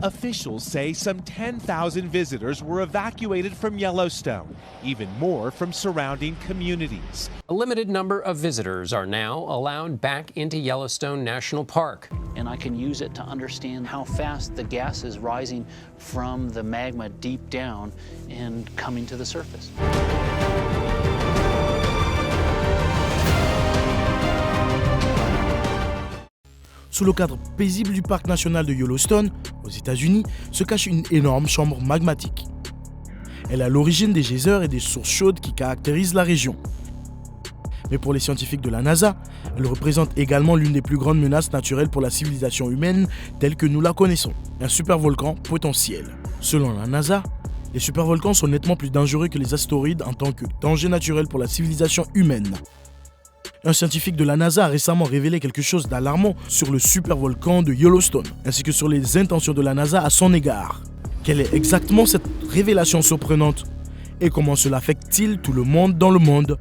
Officials say some 10,000 visitors were evacuated from Yellowstone, even more from surrounding communities. A limited number of visitors are now allowed back into Yellowstone National Park. And I can use it to understand how fast the gas is rising from the magma deep down and coming to the surface. Sous le cadre paisible du parc national de Yellowstone, aux États-Unis, se cache une énorme chambre magmatique. Elle est à l'origine des geysers et des sources chaudes qui caractérisent la région. Mais pour les scientifiques de la NASA, elle représente également l'une des plus grandes menaces naturelles pour la civilisation humaine telle que nous la connaissons, un supervolcan potentiel. Selon la NASA, les supervolcans sont nettement plus dangereux que les astéroïdes en tant que danger naturel pour la civilisation humaine. Un scientifique de la NASA a récemment révélé quelque chose d'alarmant sur le supervolcan de Yellowstone, ainsi que sur les intentions de la NASA à son égard. Quelle est exactement cette révélation surprenante? Et comment cela affecte-t-il tout le monde dans le monde,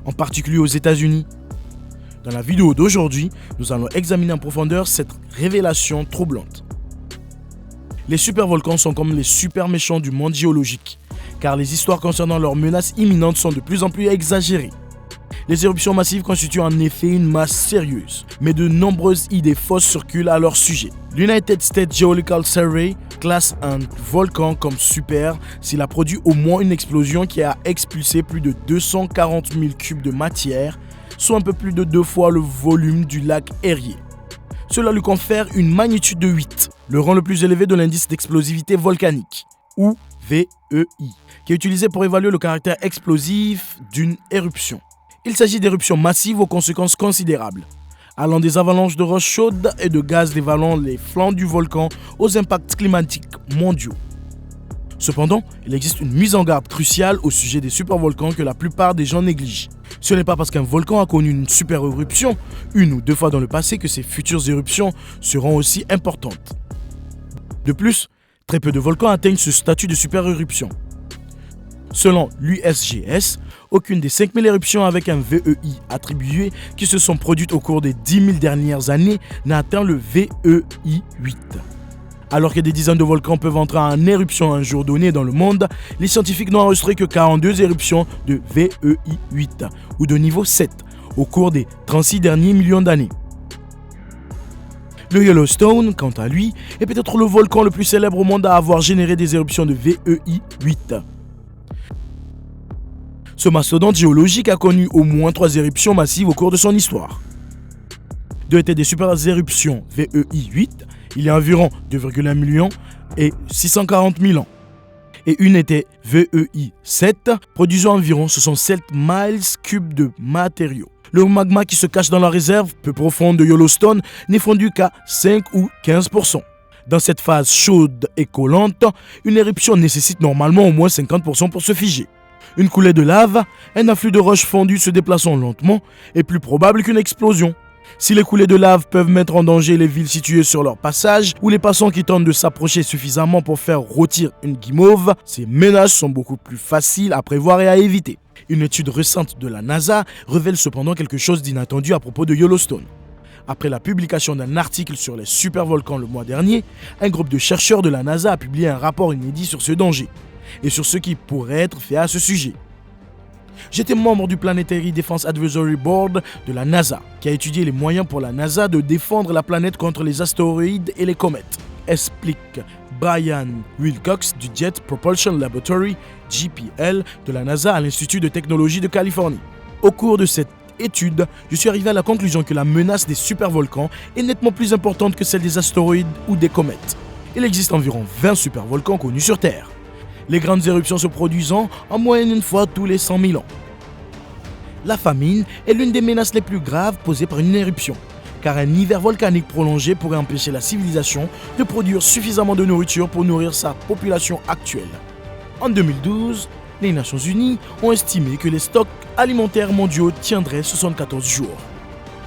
en particulier aux États-Unis? Dans la vidéo d'aujourd'hui, nous allons examiner en profondeur cette révélation troublante. Les supervolcans sont comme les super méchants du monde géologique, car les histoires concernant leurs menaces imminentes sont de plus en plus exagérées. Les éruptions massives constituent en effet une masse sérieuse, mais de nombreuses idées fausses circulent à leur sujet. L'United States Geological Survey classe un volcan comme super s'il a produit au moins une explosion qui a expulsé plus de 240 000 cubes de matière, soit un peu plus de 2 fois le volume du lac Erie. Cela lui confère une magnitude de 8, le rang le plus élevé de l'indice d'explosivité volcanique, ou VEI, qui est utilisé pour évaluer le caractère explosif d'une éruption. Il s'agit d'éruptions massives aux conséquences considérables, allant des avalanches de roches chaudes et de gaz dévalant les flancs du volcan aux impacts climatiques mondiaux. Cependant, il existe une mise en garde cruciale au sujet des supervolcans que la plupart des gens négligent. Ce n'est pas parce qu'un volcan a connu une super éruption, 1 ou 2 fois dans le passé, que ses futures éruptions seront aussi importantes. De plus, très peu de volcans atteignent ce statut de super éruption. Selon l'USGS, aucune des 5000 éruptions avec un VEI attribué qui se sont produites au cours des 10 000 dernières années n'a atteint le VEI 8. Alors que des dizaines de volcans peuvent entrer en éruption un jour donné dans le monde, les scientifiques n'ont enregistré que 42 éruptions de VEI 8 ou de niveau 7 au cours des 36 derniers millions d'années. Le Yellowstone, quant à lui, est peut-être le volcan le plus célèbre au monde à avoir généré des éruptions de VEI 8. Ce mastodonte géologique a connu au moins 3 éruptions massives au cours de son histoire. 2 étaient des super éruptions VEI 8, il y a environ 2,1 millions et 640 000 ans. Et une était VEI 7, produisant environ 67 miles cubes de matériaux. Le magma qui se cache dans la réserve peu profonde de Yellowstone n'est fondu qu'à 5 ou 15%. Dans cette phase chaude et collante, une éruption nécessite normalement au moins 50% pour se figer. Une coulée de lave, un afflux de roches fondues se déplaçant lentement, est plus probable qu'une explosion. Si les coulées de lave peuvent mettre en danger les villes situées sur leur passage ou les passants qui tentent de s'approcher suffisamment pour faire rôtir une guimauve, ces menaces sont beaucoup plus faciles à prévoir et à éviter. Une étude récente de la NASA révèle cependant quelque chose d'inattendu à propos de Yellowstone. Après la publication d'un article sur les supervolcans le mois dernier, un groupe de chercheurs de la NASA a publié un rapport inédit sur ce danger et sur ce qui pourrait être fait à ce sujet. J'étais membre du Planetary Defense Advisory Board de la NASA, qui a étudié les moyens pour la NASA de défendre la planète contre les astéroïdes et les comètes, explique Brian Wilcox du Jet Propulsion Laboratory, JPL, de la NASA à l'Institut de technologie de Californie. Au cours de cette étude, je suis arrivé à la conclusion que la menace des supervolcans est nettement plus importante que celle des astéroïdes ou des comètes. Il existe environ 20 supervolcans connus sur Terre, les grandes éruptions se produisant en moyenne une fois tous les 100 000 ans. La famine est l'une des menaces les plus graves posées par une éruption, car un hiver volcanique prolongé pourrait empêcher la civilisation de produire suffisamment de nourriture pour nourrir sa population actuelle. En 2012, les Nations Unies ont estimé que les stocks alimentaires mondiaux tiendraient 74 jours.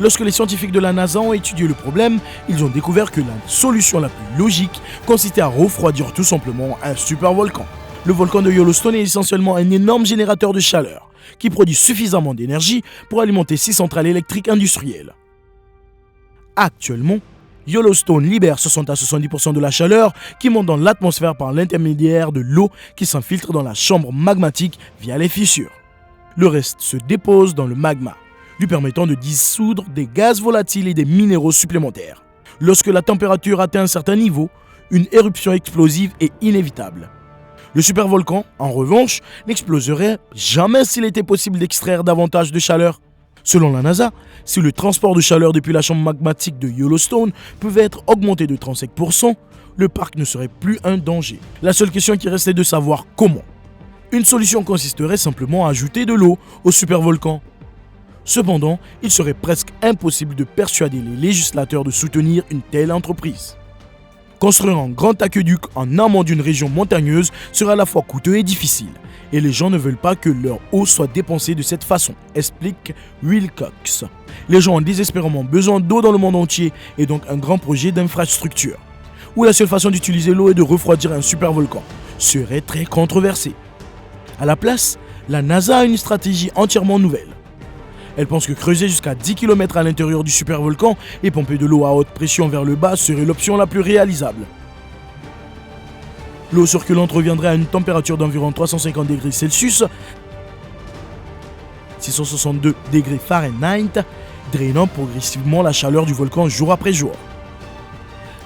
Lorsque les scientifiques de la NASA ont étudié le problème, ils ont découvert que la solution la plus logique consistait à refroidir tout simplement un supervolcan. Le volcan de Yellowstone est essentiellement un énorme générateur de chaleur qui produit suffisamment d'énergie pour alimenter 6 centrales électriques industrielles. Actuellement, Yellowstone libère 60 à 70% de la chaleur qui monte dans l'atmosphère par l'intermédiaire de l'eau qui s'infiltre dans la chambre magmatique via les fissures. Le reste se dépose dans le magma, lui permettant de dissoudre des gaz volatiles et des minéraux supplémentaires. Lorsque la température atteint un certain niveau, une éruption explosive est inévitable. Le supervolcan, en revanche, n'exploserait jamais s'il était possible d'extraire davantage de chaleur. Selon la NASA, si le transport de chaleur depuis la chambre magmatique de Yellowstone pouvait être augmenté de 35%, le parc ne serait plus un danger. La seule question qui restait de savoir comment. Une solution consisterait simplement à ajouter de l'eau au supervolcan. Cependant, il serait presque impossible de persuader les législateurs de soutenir une telle entreprise. Construire un grand aqueduc en amont d'une région montagneuse serait à la fois coûteux et difficile, et les gens ne veulent pas que leur eau soit dépensée de cette façon, explique Will Cox. Les gens ont désespérément besoin d'eau dans le monde entier et donc un grand projet d'infrastructure, où la seule façon d'utiliser l'eau est de refroidir un supervolcan, serait très controversé. À la place, la NASA a une stratégie entièrement nouvelle. Elle pense que creuser jusqu'à 10 km à l'intérieur du supervolcan et pomper de l'eau à haute pression vers le bas serait l'option la plus réalisable. L'eau circulante reviendrait à une température d'environ 350 degrés Celsius, 662 degrés Fahrenheit, drainant progressivement la chaleur du volcan jour après jour.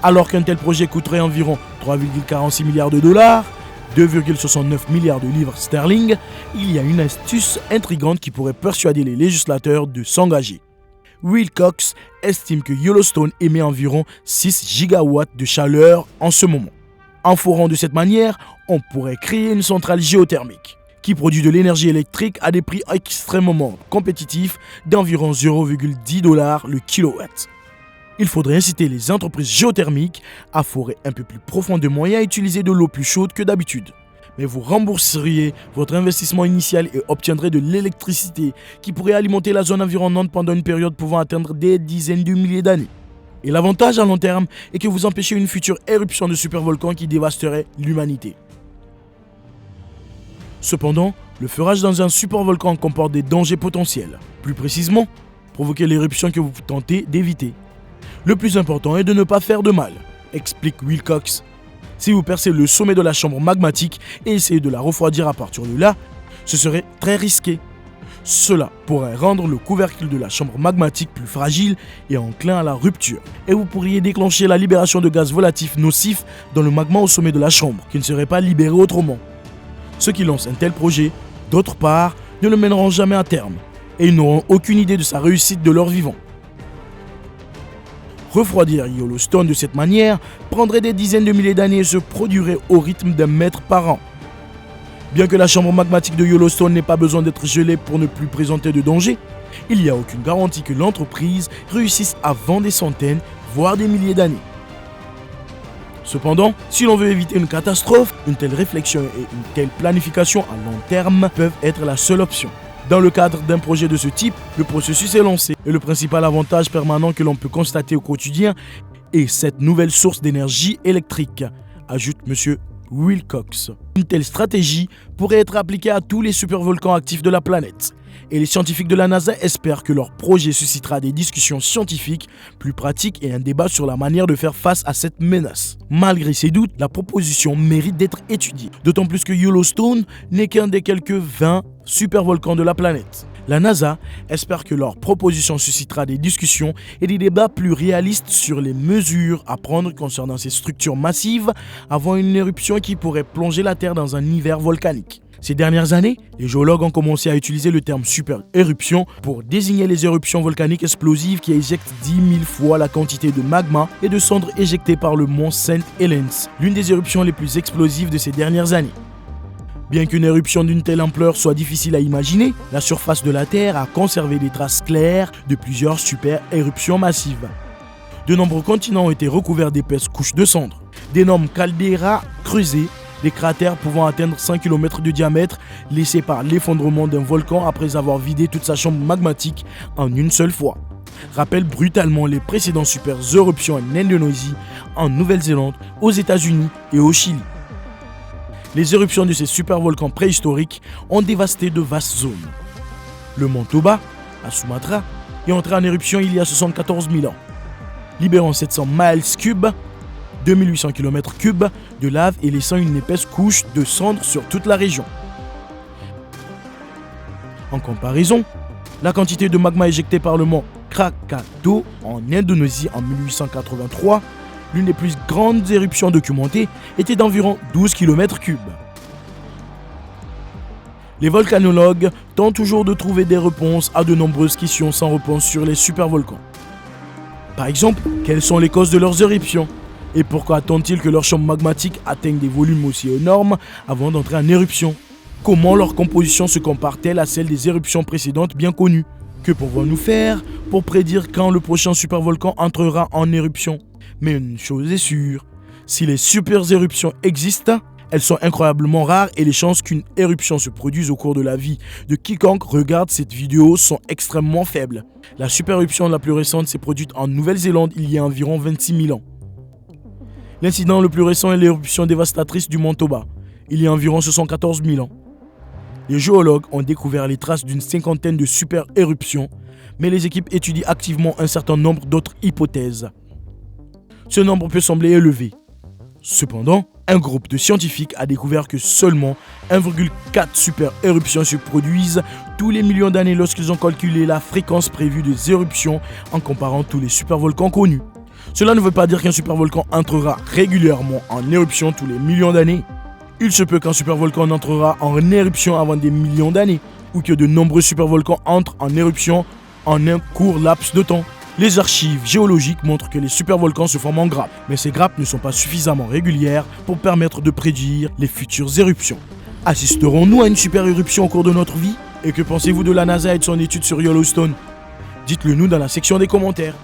Alors qu'un tel projet coûterait environ 3,46 milliards de dollars, 2,69 milliards de livres sterling, il y a une astuce intrigante qui pourrait persuader les législateurs de s'engager. Will Cox estime que Yellowstone émet environ 6 gigawatts de chaleur en ce moment. En forant de cette manière, on pourrait créer une centrale géothermique qui produit de l'énergie électrique à des prix extrêmement compétitifs d'environ 0,10 $ le kilowatt. Il faudrait inciter les entreprises géothermiques à forer un peu plus profondément et à utiliser de l'eau plus chaude que d'habitude. Mais vous rembourseriez votre investissement initial et obtiendrez de l'électricité qui pourrait alimenter la zone environnante pendant une période pouvant atteindre des dizaines de milliers d'années. Et l'avantage à long terme est que vous empêchez une future éruption de supervolcan qui dévasterait l'humanité. Cependant, le forage dans un supervolcan comporte des dangers potentiels. Plus précisément, provoquer l'éruption que vous tentez d'éviter. Le plus important est de ne pas faire de mal, explique Will Cox. Si vous percez le sommet de la chambre magmatique et essayez de la refroidir à partir de là, ce serait très risqué. Cela pourrait rendre le couvercle de la chambre magmatique plus fragile et enclin à la rupture. Et vous pourriez déclencher la libération de gaz volatifs nocifs dans le magma au sommet de la chambre, qui ne serait pas libéré autrement. Ceux qui lancent un tel projet, d'autre part, ne le mèneront jamais à terme, et ils n'auront aucune idée de sa réussite de leur vivant. Refroidir Yellowstone de cette manière prendrait des dizaines de milliers d'années et se produirait au rythme d'1 mètre par an. Bien que la chambre magmatique de Yellowstone n'ait pas besoin d'être gelée pour ne plus présenter de danger, il n'y a aucune garantie que l'entreprise réussisse avant des centaines, voire des milliers d'années. Cependant, si l'on veut éviter une catastrophe, une telle réflexion et une telle planification à long terme peuvent être la seule option. Dans le cadre d'un projet de ce type, le processus est lancé et le principal avantage permanent que l'on peut constater au quotidien est cette nouvelle source d'énergie électrique, ajoute M. Will Cox. Une telle stratégie pourrait être appliquée à tous les supervolcans actifs de la planète. Et les scientifiques de la NASA espèrent que leur projet suscitera des discussions scientifiques plus pratiques et un débat sur la manière de faire face à cette menace. Malgré ces doutes, la proposition mérite d'être étudiée, d'autant plus que Yellowstone n'est qu'un des quelques 20 supervolcans de la planète. La NASA espère que leur proposition suscitera des discussions et des débats plus réalistes sur les mesures à prendre concernant ces structures massives avant une éruption qui pourrait plonger la Terre dans un hiver volcanique. Ces dernières années, les géologues ont commencé à utiliser le terme super-éruption pour désigner les éruptions volcaniques explosives qui éjectent 10 000 fois la quantité de magma et de cendres éjectées par le mont St. Helens, l'une des éruptions les plus explosives de ces dernières années. Bien qu'une éruption d'une telle ampleur soit difficile à imaginer, la surface de la Terre a conservé des traces claires de plusieurs super-éruptions massives. De nombreux continents ont été recouverts d'épaisses couches de cendres, d'énormes caldeiras creusées, des cratères pouvant atteindre 100 km de diamètre laissés par l'effondrement d'un volcan après avoir vidé toute sa chambre magmatique en une seule fois. Rappellent brutalement les précédentes super-éruptions en Indonésie, en Nouvelle-Zélande, aux États-Unis et au Chili. Les éruptions de ces supervolcans préhistoriques ont dévasté de vastes zones. Le mont Toba, à Sumatra, est entré en éruption il y a 74 000 ans. libérant 700 miles cubes, 2800 km3 de lave et laissant une épaisse couche de cendres sur toute la région. En comparaison, la quantité de magma éjectée par le mont Krakatoa en Indonésie en 1883, l'une des plus grandes éruptions documentées, était d'environ 12 km3. Les volcanologues tentent toujours de trouver des réponses à de nombreuses questions sans réponse sur les supervolcans. Par exemple, quelles sont les causes de leurs éruptions? Et pourquoi attendent-ils que leurs chambres magmatiques atteignent des volumes aussi énormes avant d'entrer en éruption? Comment leur composition se compare-t-elle à celle des éruptions précédentes bien connues? Que pouvons-nous faire pour prédire quand le prochain supervolcan entrera en éruption? Mais une chose est sûre, si les super éruptions existent, elles sont incroyablement rares et les chances qu'une éruption se produise au cours de la vie de quiconque regarde cette vidéo sont extrêmement faibles. La super éruption la plus récente s'est produite en Nouvelle-Zélande il y a environ 26 000 ans. L'incident le plus récent est l'éruption dévastatrice du mont Toba, il y a environ 74 000 ans. Les géologues ont découvert les traces d'une cinquantaine de super éruptions, mais les équipes étudient activement un certain nombre d'autres hypothèses. Ce nombre peut sembler élevé. Cependant, un groupe de scientifiques a découvert que seulement 1,4 super éruptions se produisent tous les millions d'années lorsqu'ils ont calculé la fréquence prévue des éruptions en comparant tous les supervolcans connus. Cela ne veut pas dire qu'un supervolcan entrera régulièrement en éruption tous les millions d'années. Il se peut qu'un supervolcan entrera en éruption avant des millions d'années, ou que de nombreux supervolcans entrent en éruption en un court laps de temps. Les archives géologiques montrent que les supervolcans se forment en grappes, mais ces grappes ne sont pas suffisamment régulières pour permettre de prédire les futures éruptions. Assisterons-nous à une super éruption au cours de notre vie? Et que pensez-vous de la NASA et de son étude sur Yellowstone? Dites-le nous dans la section des commentaires.